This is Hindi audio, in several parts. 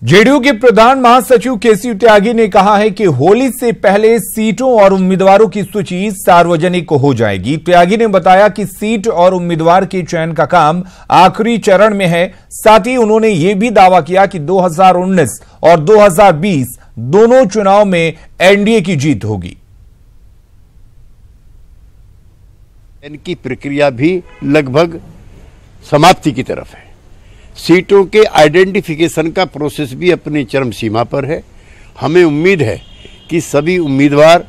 जेडीयू के प्रधान महासचिव केसी त्यागी ने कहा है कि होली से पहले सीटों और उम्मीदवारों की सूची सार्वजनिक हो जाएगी। त्यागी ने बताया कि सीट और उम्मीदवार के चयन का काम आखिरी चरण में है। साथ ही उन्होंने यह भी दावा किया कि 2019 और 2020 दोनों चुनाव में एनडीए की जीत होगी। इनकी प्रक्रिया भी लगभग समाप्ति की तरफ है। सीटों के आइडेंटिफिकेशन का प्रोसेस भी अपनी चरम सीमा पर है। हमें उम्मीद है कि सभी उम्मीदवार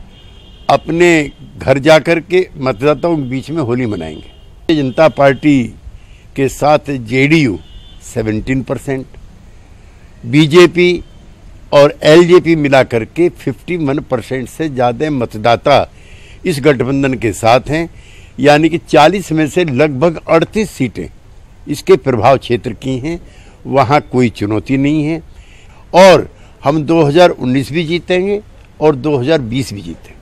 अपने घर जाकर के मतदाताओं के बीच में होली मनाएंगे। जनता पार्टी के साथ जेडीयू 17%, बीजेपी और एलजेपी मिलाकर के 51% से ज़्यादा मतदाता इस गठबंधन के साथ हैं। यानी कि 40 में से लगभग 38 सीटें इसके प्रभाव क्षेत्र की हैं। वहाँ कोई चुनौती नहीं है और हम 2019 भी जीतेंगे और 2020 भी जीतेंगे।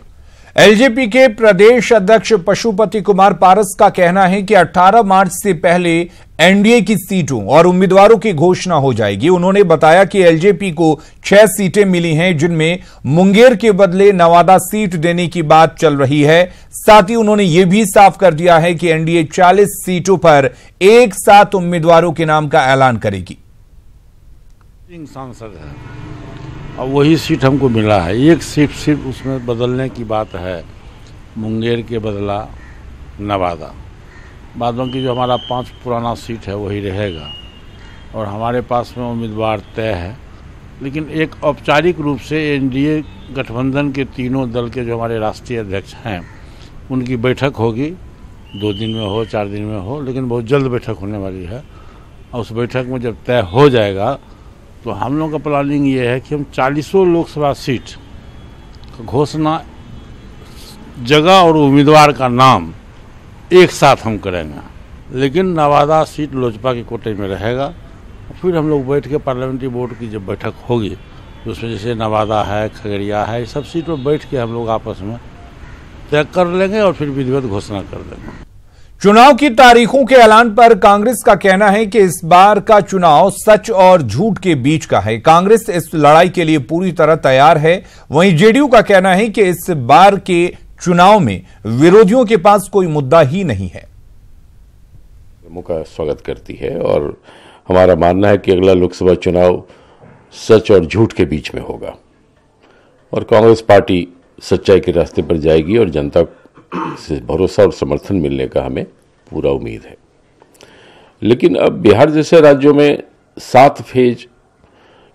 एलजेपी के प्रदेश अध्यक्ष पशुपति कुमार पारस का कहना है कि 18 मार्च से पहले एनडीए की सीटों और उम्मीदवारों की घोषणा हो जाएगी। उन्होंने बताया कि एलजेपी को 6 सीटें मिली हैं, जिनमें मुंगेर के बदले नवादा सीट देने की बात चल रही है। साथ ही उन्होंने यह भी साफ कर दिया है कि एनडीए 40 सीटों पर एक साथ उम्मीदवारों के नाम का ऐलान करेगी। सांसद है और वही सीट हमको मिला है। एक सीट सिर्फ उसमें बदलने की बात है, मुंगेर के बदला नवादा। बाद बाकी जो हमारा 5 पुराना सीट है वही रहेगा और हमारे पास में उम्मीदवार तय है। लेकिन एक औपचारिक रूप से एनडीए गठबंधन के तीनों दल के जो हमारे राष्ट्रीय अध्यक्ष हैं उनकी बैठक होगी। 2 दिन में हो 4 दिन में हो, लेकिन बहुत जल्द बैठक होने वाली है। और उस बैठक में जब तय हो जाएगा तो हम लोग का प्लानिंग ये है कि हम 40 लोकसभा सीट का घोषणा, जगह और उम्मीदवार का नाम एक साथ हम करेंगे। लेकिन नवादा सीट लोजपा के कोटे में रहेगा। फिर हम लोग बैठ के पार्लियामेंट्री बोर्ड की जब बैठक होगी तो उसमें जैसे नवादा है, खगड़िया है, सब सीट पर बैठ के हम लोग आपस में तय कर लेंगे और फिर विधिवत घोषणा कर देंगे। चुनाव की तारीखों के ऐलान पर कांग्रेस का कहना है कि इस बार का चुनाव सच और झूठ के बीच का है। कांग्रेस इस लड़ाई के लिए पूरी तरह तैयार है। वहीं जेडीयू का कहना है कि इस बार के चुनाव में विरोधियों के पास कोई मुद्दा ही नहीं है। का स्वागत करती है और हमारा मानना है कि अगला लोकसभा चुनाव सच और झूठ के बीच में होगा और कांग्रेस पार्टी सच्चाई के रास्ते पर जाएगी और जनता से भरोसा और समर्थन मिलने का हमें पूरा उम्मीद है। लेकिन अब बिहार जैसे राज्यों में 7 फेज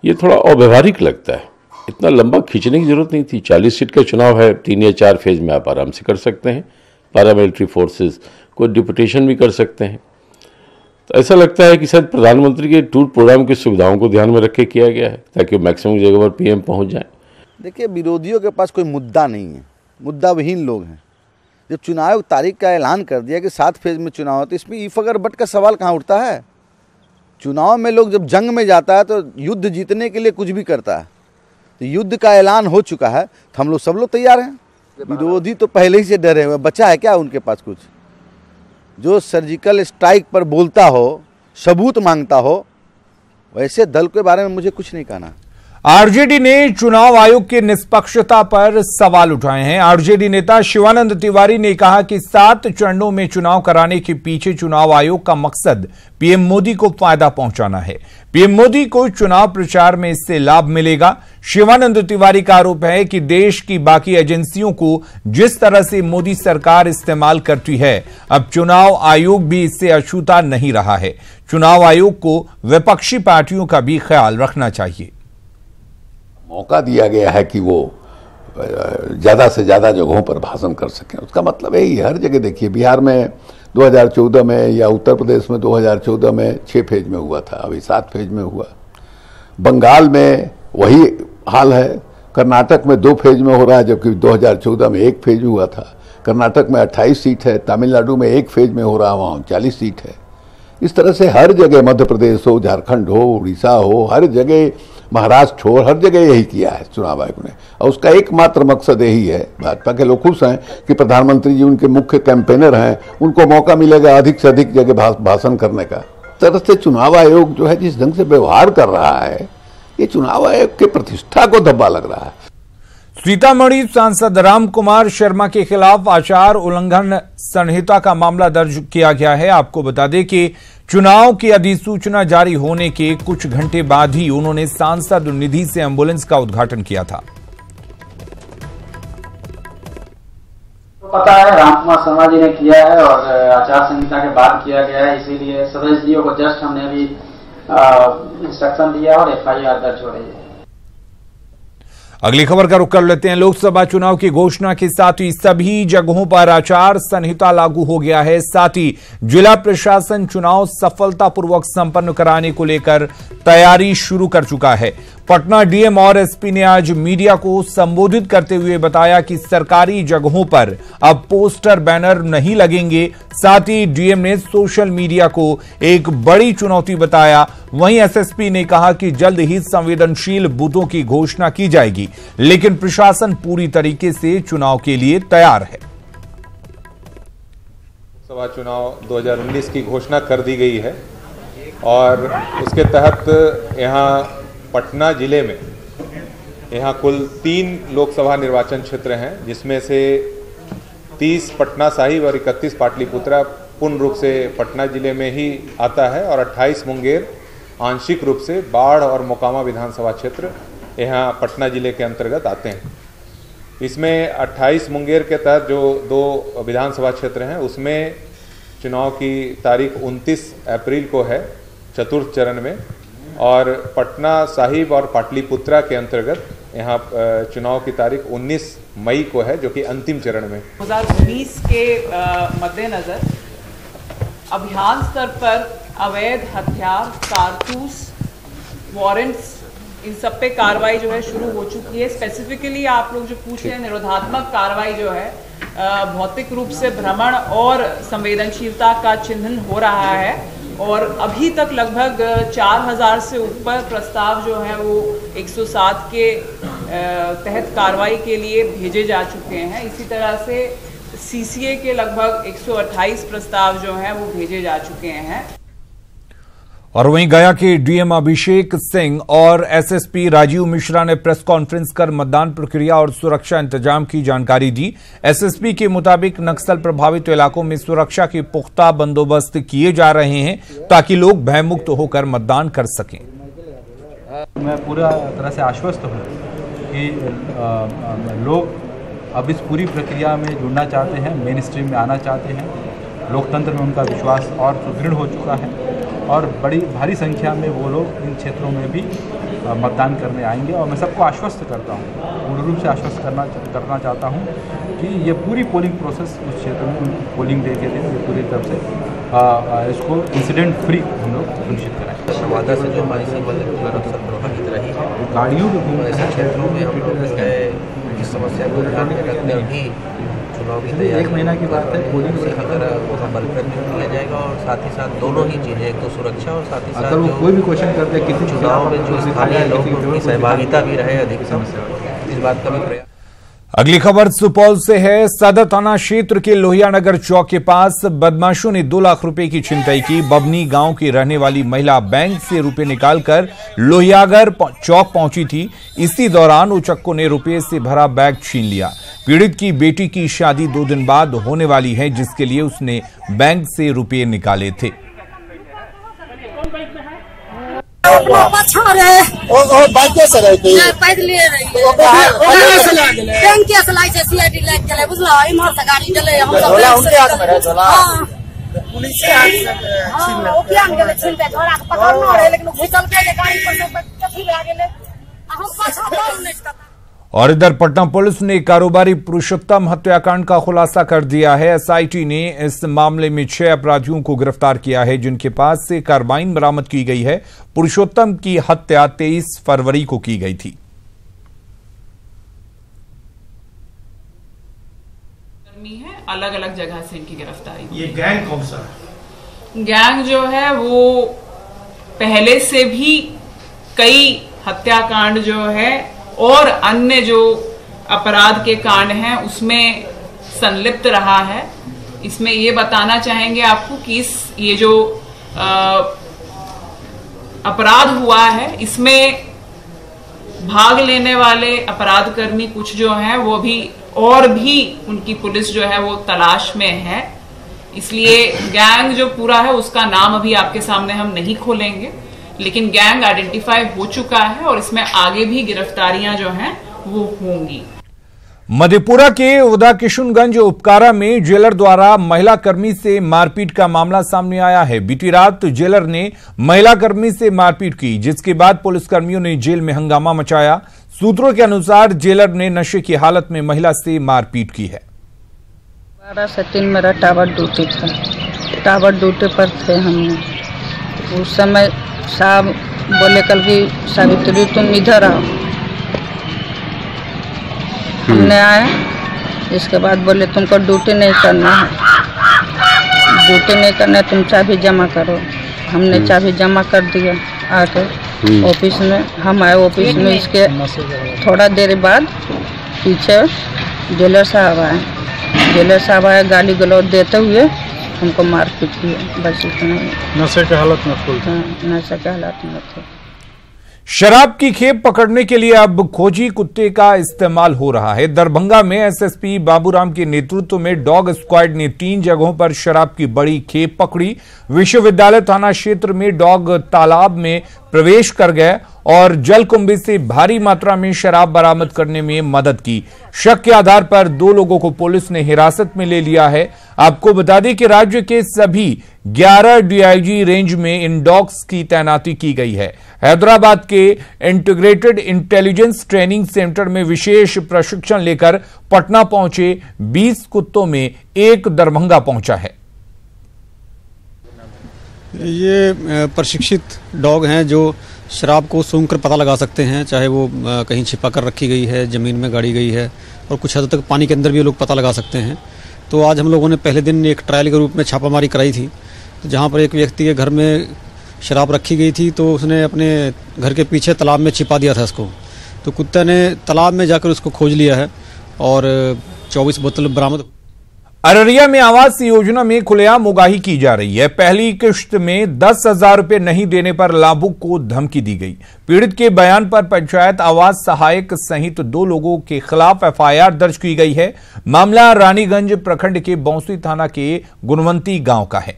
ये थोड़ा अव्यवहारिक लगता है। इतना लंबा खींचने की जरूरत नहीं थी। 40 सीट का चुनाव है, 3 या 4 फेज में आप आराम से कर सकते हैं। पैरामिलिट्री फोर्सेस को डिप्यूटेशन भी कर सकते हैं। तो ऐसा लगता है कि शायद प्रधानमंत्री के टूर प्रोग्राम की सुविधाओं को ध्यान में रख के किया गया है ताकि मैक्सिमम जगह पर पीएम पहुंच जाए। देखिए, विरोधियों के पास कोई मुद्दा नहीं है, मुद्दा विहीन लोग हैं। जब चुनाव तारीख का ऐलान कर दिया कि 7 फेज में चुनाव है तो इसमें इफ अगर बट का सवाल कहाँ उठता है। चुनाव में लोग जब जंग में जाता है तो युद्ध जीतने के लिए कुछ भी करता है। तो युद्ध का ऐलान हो चुका है तो हम लोग सब लोग तैयार हैं। विरोधी तो पहले ही से डरे हुए, बचा है क्या उनके पास कुछ? जो सर्जिकल स्ट्राइक पर बोलता हो, सबूत मांगता हो, वैसे दल के बारे में मुझे कुछ नहीं कहना। आरजेडी ने चुनाव आयोग की निष्पक्षता पर सवाल उठाए हैं। आरजेडी नेता शिवानंद तिवारी ने कहा कि 7 चरणों में चुनाव कराने के पीछे चुनाव आयोग का मकसद पीएम मोदी को फायदा पहुंचाना है। पीएम मोदी को चुनाव प्रचार में इससे लाभ मिलेगा। शिवानंद तिवारी का आरोप है कि देश की बाकी एजेंसियों को जिस तरह से मोदी सरकार इस्तेमाल करती है, अब चुनाव आयोग भी इससे अछूता नहीं रहा है। चुनाव आयोग को विपक्षी पार्टियों का भी ख्याल रखना चाहिए। मौका दिया गया है कि वो ज़्यादा से ज़्यादा जगहों पर भाषण कर सकें। उसका मतलब है हर जगह देखिए, बिहार में 2014 में या उत्तर प्रदेश में 2014 में 6 फेज में हुआ था, अभी 7 फेज में हुआ। बंगाल में वही हाल है। कर्नाटक में 2 फेज में हो रहा है, जबकि 2014 में 1 फेज हुआ था। कर्नाटक में 28 सीट है, तमिलनाडु में 1 फेज में हो रहा है, वहाँ 40 सीट है। इस तरह से हर जगह, मध्य प्रदेश हो, झारखंड हो, उड़ीसा हो, हर जगह, महाराष्ट्र हो, हर जगह यही किया है चुनाव आयोग ने। और उसका एकमात्र मकसद यही है। भाजपा के लोग खुश हैं कि प्रधानमंत्री जी उनके मुख्य कैंपेनर हैं, उनको मौका मिलेगा अधिक से अधिक जगह भाषण करने का। तरह से चुनाव आयोग जो है जिस ढंग से व्यवहार कर रहा है, ये चुनाव आयोग की प्रतिष्ठा को धब्बा लग रहा है। सीतामढ़ी सांसद रामकुमार शर्मा के खिलाफ आचार उल्लंघन संहिता का मामला दर्ज किया गया है। आपको बता दें कि चुनाव की अधिसूचना जारी होने के कुछ घंटे बाद ही उन्होंने सांसद निधि से एम्बुलेंस का उद्घाटन किया था। पता है रामकुमार शर्मा जी ने किया है और आचार संहिता के बाद किया गया है, इसीलिए सब एसडीओ को जस्ट हमने अभी इंस्ट्रक्शन दिया और एफआईआर दर्ज हो रही है। अगली खबर का रुख कर लेते हैं। लोकसभा चुनाव की घोषणा के साथ ही सभी जगहों पर आचार संहिता लागू हो गया है। साथ ही जिला प्रशासन चुनाव सफलतापूर्वक संपन्न कराने को लेकर तैयारी शुरू कर चुका है। पटना डीएम और एसपी ने आज मीडिया को संबोधित करते हुए बताया कि सरकारी जगहों पर अब पोस्टर बैनर नहीं लगेंगे। साथ ही डीएम ने सोशल मीडिया को एक बड़ी चुनौती बताया। वहीं एसएसपी ने कहा कि जल्द ही संवेदनशील बूथों की घोषणा की जाएगी, लेकिन प्रशासन पूरी तरीके से चुनाव के लिए तैयार है। लोकसभा चुनाव 2019 की घोषणा कर दी गई है और उसके तहत यहाँ पटना जिले में यहाँ कुल 3 लोकसभा निर्वाचन क्षेत्र हैं, जिसमें से 30 पटना साहिब और 31 पाटलिपुत्रा पूर्ण रूप से पटना जिले में ही आता है और 28 मुंगेर आंशिक रूप से बाढ़ और मोकामा विधानसभा क्षेत्र यहाँ पटना जिले के अंतर्गत आते हैं। इसमें 28 मुंगेर के तहत जो 2 विधानसभा क्षेत्र हैं उसमें चुनाव की तारीख 29 अप्रैल को है चतुर्थ चरण में, और पटना साहिब और पाटलिपुत्रा के अंतर्गत यहाँ चुनाव की तारीख 19 मई को है, जो कि अंतिम चरण में। 2019 के मद्देनजर अभियान स्तर पर अवैध हथियार, कारतूस, वारंट्स, इन सब पे कार्रवाई जो है शुरू हो चुकी है। स्पेसिफिकली आप लोग जो पूछ रहे हैं, निरोधात्मक कार्रवाई जो है भौतिक रूप से भ्रमण और संवेदनशीलता का चिन्हन हो रहा है और अभी तक लगभग 4000 से ऊपर प्रस्ताव जो है वो 107 के तहत कार्रवाई के लिए भेजे जा चुके हैं। इसी तरह से सीसीए के लगभग 128 प्रस्ताव जो हैं वो भेजे जा चुके हैं। और वहीं गया के डीएम अभिषेक सिंह और एसएसपी राजीव मिश्रा ने प्रेस कॉन्फ्रेंस कर मतदान प्रक्रिया और सुरक्षा इंतजाम की जानकारी दी। एसएसपी के मुताबिक नक्सल प्रभावित इलाकों में सुरक्षा के पुख्ता बंदोबस्त किए जा रहे हैं ताकि लोग भयमुक्त होकर मतदान कर सकें। मैं पूरा तरह से आश्वस्त हूं कि लोग अब इस पूरी प्रक्रिया में जुड़ना चाहते हैं, मेन स्ट्रीम में आना चाहते हैं। लोकतंत्र में उनका विश्वास और सुदृढ़ हो चुका है और बड़ी भारी संख्या में वो लोग इन क्षेत्रों में भी मतदान करने आएंगे। और मैं सबको आश्वस्त करता हूँ, पूर्ण रूप से आश्वस्त करना चाहता हूँ कि ये पूरी पोलिंग प्रोसेस उस क्षेत्र में पोलिंग डे के दिन पूरी तरह से इसको इंसिडेंट फ्री हम लोग सुनिश्चित कराएंगे। नवादा से जो हमारी सीमा अक्सर प्रभावित रही है, गाड़ियों के ऐसे क्षेत्रों में हम लोग इस समस्या को ध्यान में रखते भी चुनाव की तैयारी 1 महीना की बात है, पोलिंग उसी की तरह बल पर किया जाएगा और साथ ही साथ दोनों ही चीज़ें, एक तो सुरक्षा और साथ ही साथ अगर वो कोई भी क्वेश्चन करते हैं किसी चुनाव में जो स्थानीय लोग उनकी सहभागिता भी रहे अधिकतम, इस बात का भी प्रयास। अगली खबर सुपौल से है। सदर थाना क्षेत्र के लोहियानगर चौक के पास बदमाशों ने 2 लाख रुपए की छिनतई की। बबनी गांव की रहने वाली महिला बैंक से रुपए निकालकर लोहियागर चौक पहुंची थी। इसी दौरान उचक्कों ने रुपए से भरा बैग छीन लिया। पीड़ित की बेटी की शादी 2 दिन बाद होने वाली है, जिसके लिए उसने बैंक से रुपए निकाले थे। बाइक कैसे रही थी? पैदल रही बैंक के सलाई से सीआईडी लाइट चले बुझला इमहर से गाड़ी चले हम सब उनके हाथ में रहे झोला पुलिस के हाथ से हां ओपियान गेले छिनते झोला के पकड़ना रहे, लेकिन घुसल के गाड़ी पर से कथी ला गेले हम पाछा बोल नहीं सकता। और इधर पटना पुलिस ने कारोबारी पुरुषोत्तम हत्याकांड का खुलासा कर दिया है। एसआईटी ने इस मामले में 6 अपराधियों को गिरफ्तार किया है, जिनके पास से कार्बाइन बरामद की गई है। पुरुषोत्तम की हत्या 23 फरवरी को की गई थी। अलग अलग जगह से इनकी गिरफ्तारी। ये गैंग कौन सा है? गैंग जो है वो पहले से भी कई हत्याकांड जो है और अन्य जो अपराध के कांड हैं उसमें संलिप्त रहा है। इसमें ये बताना चाहेंगे आपको कि ये जो अपराध हुआ है इसमें भाग लेने वाले अपराधकर्मी कुछ जो हैं वो भी और भी उनकी पुलिस जो है वो तलाश में है। इसलिए गैंग जो पूरा है उसका नाम अभी आपके सामने हम नहीं खोलेंगे, लेकिन गैंग आइडेंटिफाई हो चुका है और इसमें आगे भी गिरफ्तारियां जो हैं वो होंगी। मधेपुरा के उदा किशुनगंज उपकारा में जेलर द्वारा महिला कर्मी से मारपीट का मामला सामने आया है। बीती रात जेलर ने महिला कर्मी से मारपीट की, जिसके बाद पुलिसकर्मियों ने जेल में हंगामा मचाया। सूत्रों के अनुसार जेलर ने नशे की हालत में महिला से मारपीट की है। 12 से 3 मेरा टावर ड्यूटी था। टावर ड्यूटी पर थे हम। उस समय साहब बोले कल की सावित्री तुम इधर आओ। हमने आए, इसके बाद बोले तुमको ड्यूटी नहीं करना है, ड्यूटी नहीं करना है, तुम चाबी जमा करो। हमने चाबी जमा कर दिया आके ऑफिस में। हम आए ऑफिस में, इसके थोड़ा देर बाद पीछे जेलर साहब आए। जेलर साहब आए, गाली गलौज देते हुए हमको मारपीट किया। बस इतना। नशे के हालत में नशे के हालत में थे। शराब की खेप पकड़ने के लिए अब खोजी कुत्ते का इस्तेमाल हो रहा है। दरभंगा में एसएसपी बाबूराम के नेतृत्व में डॉग स्क्वाड ने 3 जगहों पर शराब की बड़ी खेप पकड़ी। विश्वविद्यालय थाना क्षेत्र में डॉग तालाब में प्रवेश कर गए और जलकुंभी से भारी मात्रा में शराब बरामद करने में मदद की। शक के आधार पर 2 लोगों को पुलिस ने हिरासत में ले लिया है। आपको बता दें कि राज्य के सभी 11 डीआईजी रेंज में इन डॉग्स की तैनाती की गई है। हैदराबाद के इंटीग्रेटेड इंटेलिजेंस ट्रेनिंग सेंटर में विशेष प्रशिक्षण लेकर पटना पहुंचे 20 कुत्तों में एक दरभंगा पहुंचा है। ये प्रशिक्षित डॉग हैं जो शराब को सूंघकर पता लगा सकते हैं, चाहे वो कहीं छिपा कर रखी गई है, ज़मीन में गाड़ी गई है, और कुछ हद तक पानी के अंदर भी लोग पता लगा सकते हैं। तो आज हम लोगों ने पहले दिन एक ट्रायल के रूप में छापामारी कराई थी, तो जहाँ पर एक व्यक्ति के घर में शराब रखी गई थी, तो उसने अपने घर के पीछे तालाब में छिपा दिया था उसको। तो कुत्ते ने तालाब में जाकर उसको खोज लिया है और 24 बोतल बरामद। अररिया में आवास योजना में खुलेआम उगाही की जा रही है। पहली किश्त में 10,000 रुपए नहीं देने पर लाभुक को धमकी दी गई। पीड़ित के बयान पर पंचायत आवास सहायक सहित 2 लोगों के खिलाफ एफआईआर दर्ज की गई है। मामला रानीगंज प्रखंड के बौंसी थाना के गुणवंती गांव का है।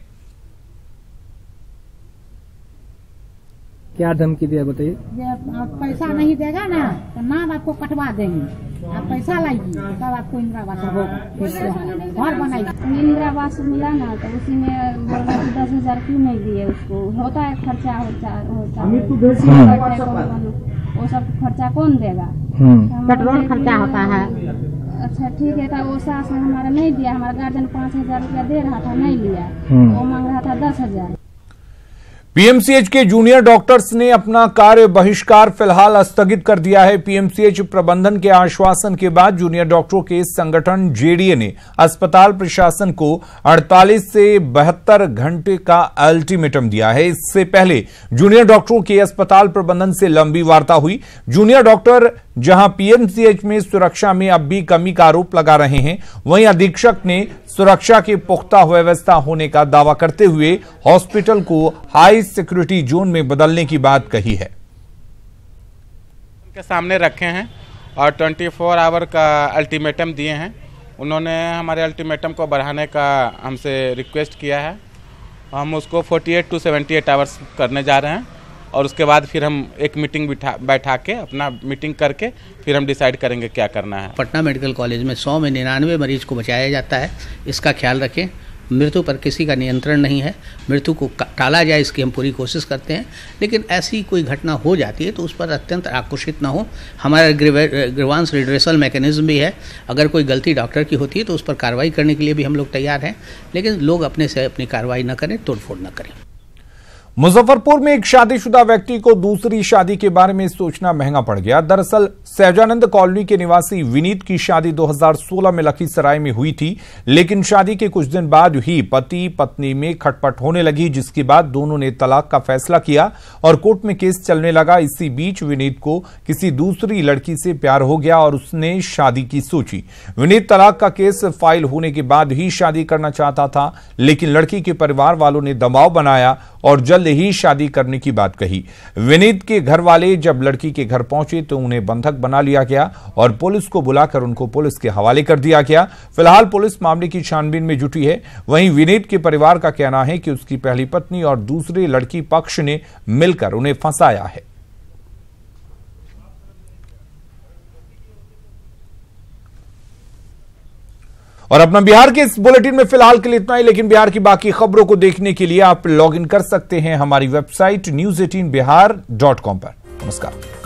क्या धमकी दिया बताइए? आप पैसा नहीं देगा ना तो नाम आपको कटवा देंगे। आप पैसा लाइए तब आपको इंदिरा आवास होगा, घर बनाइए। इंदिरा आवास मिला ना तो उसी में 10,000 क्यों नहीं दिए उसको? होता है खर्चा वो सब खर्चा कौन देगा? पेट्रोल खर्चा होता है। अच्छा ठीक है, तो वो सास ने हमारा नहीं दिया, हमारा गार्जियन 5,000 रुपया दे रहा था, नहीं लिया, वो मांग रहा था 10,000। पीएमसीएच के जूनियर डॉक्टर्स ने अपना कार्य बहिष्कार फिलहाल स्थगित कर दिया है। पीएमसीएच प्रबंधन के आश्वासन के बाद जूनियर डॉक्टरों के संगठन जेडीए ने अस्पताल प्रशासन को 48 से 72 घंटे का अल्टीमेटम दिया है। इससे पहले जूनियर डॉक्टरों की अस्पताल प्रबंधन से लंबी वार्ता हुई। जूनियर डॉक्टर जहां पीएमसीएच में सुरक्षा में अब भी कमी का आरोप लगा रहे हैं, वहीं अधीक्षक ने सुरक्षा की पुख्ता व्यवस्था होने का दावा करते हुए हॉस्पिटल को हाई सिक्योरिटी जोन में बदलने की बात कही है। उनके सामने रखे हैं और 24 आवर का अल्टीमेटम दिए हैं। उन्होंने हमारे अल्टीमेटम को बढ़ाने का हमसे रिक्वेस्ट किया है। हम उसको 48 to 78 आवर्स करने जा रहे हैं और उसके बाद फिर हम एक मीटिंग बैठा के अपना मीटिंग करके फिर हम डिसाइड करेंगे क्या करना है। पटना मेडिकल कॉलेज में 100 में 99 मरीज को बचाया जाता है, इसका ख्याल रखें। मृत्यु पर किसी का नियंत्रण नहीं है, मृत्यु को टाला जाए इसकी हम पूरी कोशिश करते हैं, लेकिन ऐसी कोई घटना हो जाती है तो उस पर अत्यंत आक्रोशित ना हो। हमारा ग्रीवांस रिड्रेसल मैकेनिज्म भी है, अगर कोई गलती डॉक्टर की होती है तो उस पर कार्रवाई करने के लिए भी हम लोग तैयार हैं, लेकिन लोग अपने से अपनी कार्रवाई न करें, तोड़फोड़ न करें। मुजफ्फरपुर में एक शादीशुदा व्यक्ति को दूसरी शादी के बारे में सोचना महंगा पड़ गया। दरअसल सहजानंद कॉलोनी के निवासी विनीत की शादी 2016 में लखीसराय में हुई थी, लेकिन शादी के कुछ दिन बाद ही पति पत्नी में खटपट होने लगी, जिसके बाद दोनों ने तलाक का फैसला किया और कोर्ट में केस चलने लगा। इसी बीच विनीत को किसी दूसरी लड़की से प्यार हो गया और उसने शादी की सोची। विनीत तलाक का केस फाइल होने के बाद ही शादी करना चाहता था, लेकिन लड़की के परिवार वालों ने दबाव बनाया और जल्द ही शादी करने की बात कही। विनीत के घर वाले जब लड़की के घर पहुंचे तो उन्हें बंधक बना लिया गया और पुलिस को बुलाकर उनको पुलिस के हवाले कर दिया गया। फिलहाल पुलिस मामले की छानबीन में जुटी है। वहीं विनीत के परिवार का कहना है कि उसकी पहली पत्नी और दूसरे लड़की पक्ष ने मिलकर उन्हें फंसाया है। और अपना बिहार के इस बुलेटिन में फिलहाल के लिए इतना ही, लेकिन बिहार की बाकी खबरों को देखने के लिए आप लॉग इन कर सकते हैं हमारी वेबसाइट news18bihar.com पर। नमस्कार।